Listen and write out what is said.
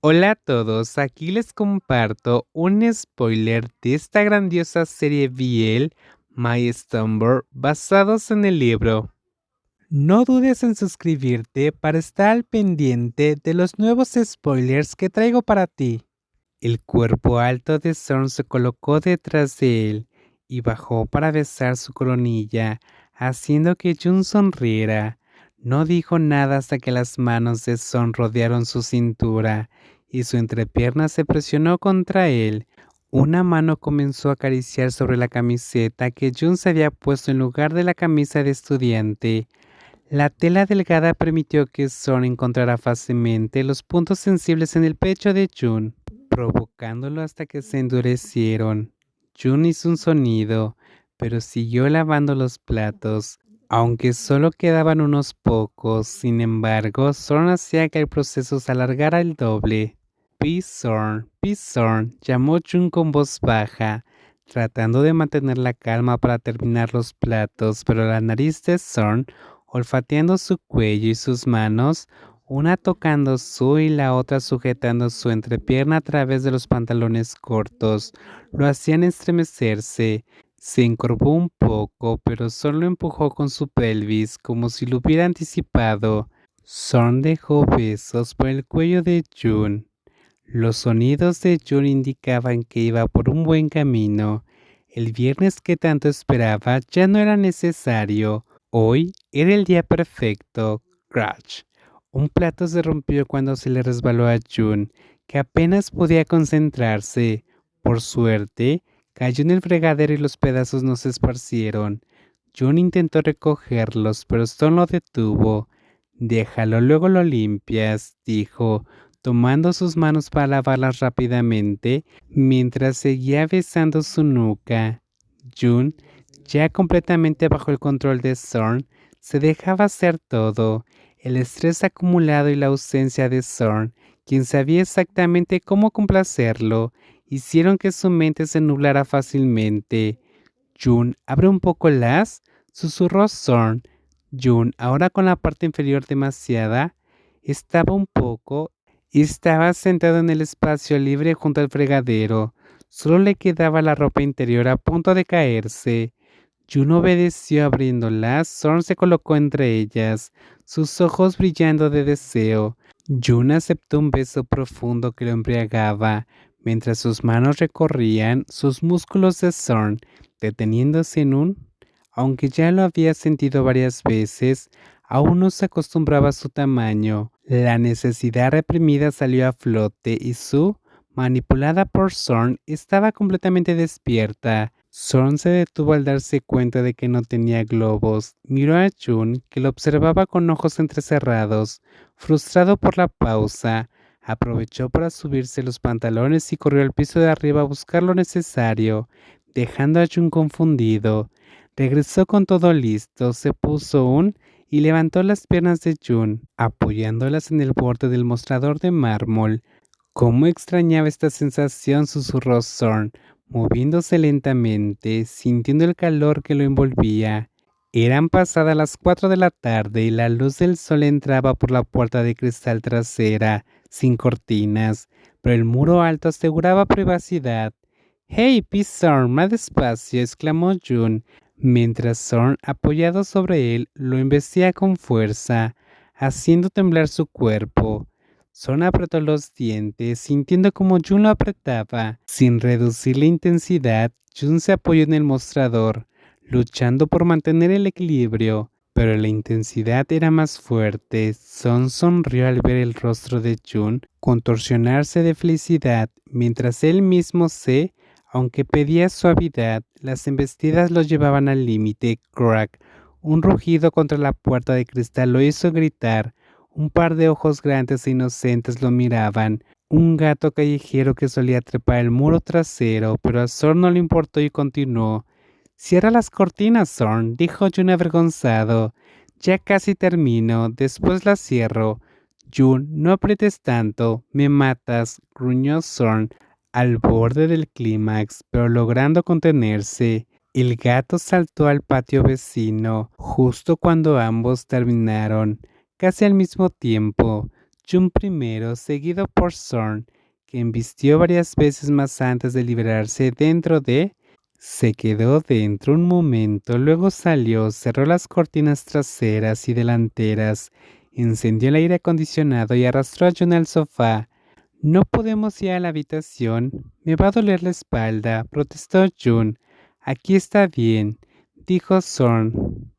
Hola a todos, aquí les comparto un spoiler de esta grandiosa serie BL, My Slumber, basados en el libro. No dudes en suscribirte para estar al pendiente de los nuevos spoilers que traigo para ti. El cuerpo alto de Zorn se colocó detrás de él y bajó para besar su coronilla, haciendo que Jun sonriera. No dijo nada hasta que las manos de Zorn rodearon su cintura y su entrepierna se presionó contra él. Una mano comenzó a acariciar sobre la camiseta que Jun se había puesto en lugar de la camisa de estudiante. La tela delgada permitió que Zorn encontrara fácilmente los puntos sensibles en el pecho de Jun, provocándolo hasta que se endurecieron. Jun hizo un sonido, pero siguió lavando los platos. Aunque solo quedaban unos pocos, sin embargo, Zorn hacía que el proceso se alargara el doble. Peace Zorn, llamó Jun con voz baja, tratando de mantener la calma para terminar los platos, pero la nariz de Zorn, olfateando su cuello y sus manos, una tocando su y la otra sujetando su entrepierna a través de los pantalones cortos, lo hacían estremecerse. Se encorvó un poco, pero Zorn lo empujó con su pelvis, como si lo hubiera anticipado. Zorn dejó besos por el cuello de Jun. Los sonidos de Jun indicaban que iba por un buen camino. El viernes que tanto esperaba ya no era necesario. Hoy era el día perfecto. Crash. Un plato se rompió cuando se le resbaló a Jun, que apenas podía concentrarse. Por suerte, cayó en el fregadero y los pedazos no se esparcieron. Jun intentó recogerlos, pero Stone lo detuvo. Déjalo, luego lo limpias, dijo, tomando sus manos para lavarlas rápidamente, mientras seguía besando su nuca. Jun, ya completamente bajo el control de Zorn, se dejaba hacer todo. El estrés acumulado y la ausencia de Zorn, quien sabía exactamente cómo complacerlo, hicieron que su mente se nublara fácilmente. Jun, abre un poco las, susurró Zorn. Jun, ahora con la parte inferior demasiada, estaba un poco, estaba sentado en el espacio libre junto al fregadero. Solo le quedaba la ropa interior a punto de caerse. Jun obedeció abriéndolas. Zorn se colocó entre ellas, sus ojos brillando de deseo. Jun aceptó un beso profundo que lo embriagaba, mientras sus manos recorrían sus músculos de Zorn, deteniéndose en un... Aunque ya lo había sentido varias veces, aún no se acostumbraba a su tamaño. La necesidad reprimida salió a flote y Sue, manipulada por Zorn, estaba completamente despierta. Zorn se detuvo al darse cuenta de que no tenía globos. Miró a Jun, que lo observaba con ojos entrecerrados. Frustrado por la pausa, aprovechó para subirse los pantalones y corrió al piso de arriba a buscar lo necesario, dejando a Jun confundido. Regresó con todo listo, se puso un y levantó las piernas de Jun, apoyándolas en el borde del mostrador de mármol. ¿Cómo extrañaba esta sensación?, susurró Zorn, moviéndose lentamente, sintiendo el calor que lo envolvía. Eran pasadas las 4 de la tarde y la luz del sol entraba por la puerta de cristal trasera, sin cortinas, pero el muro alto aseguraba privacidad. ¡Hey, Zorn, más despacio!, exclamó Jun, mientras Zorn, apoyado sobre él, lo embestía con fuerza, haciendo temblar su cuerpo. Zorn apretó los dientes, sintiendo como Jun lo apretaba. Sin reducir la intensidad, Jun se apoyó en el mostrador, luchando por mantener el equilibrio, pero la intensidad era más fuerte. Son sonrió al ver el rostro de Jun contorsionarse de felicidad, mientras él mismo aunque pedía suavidad, las embestidas lo llevaban al límite. Crack. Un rugido contra la puerta de cristal lo hizo gritar. Un par de ojos grandes e inocentes lo miraban. Un gato callejero que solía trepar el muro trasero, pero a Zorn no le importó y continuó. Cierra las cortinas, Zorn, dijo Jun avergonzado. Ya casi termino, después las cierro. Jun, no aprietes tanto, me matas, gruñó Zorn, al borde del clímax, pero logrando contenerse. El gato saltó al patio vecino, justo cuando ambos terminaron. Casi al mismo tiempo, Jun primero, seguido por Zorn, que embistió varias veces más antes de liberarse dentro de... Se quedó dentro un momento, luego salió, cerró las cortinas traseras y delanteras, encendió el aire acondicionado y arrastró a Jun al sofá. No podemos ir a la habitación. Me va a doler la espalda, protestó Jun. Aquí está bien, dijo Zorn.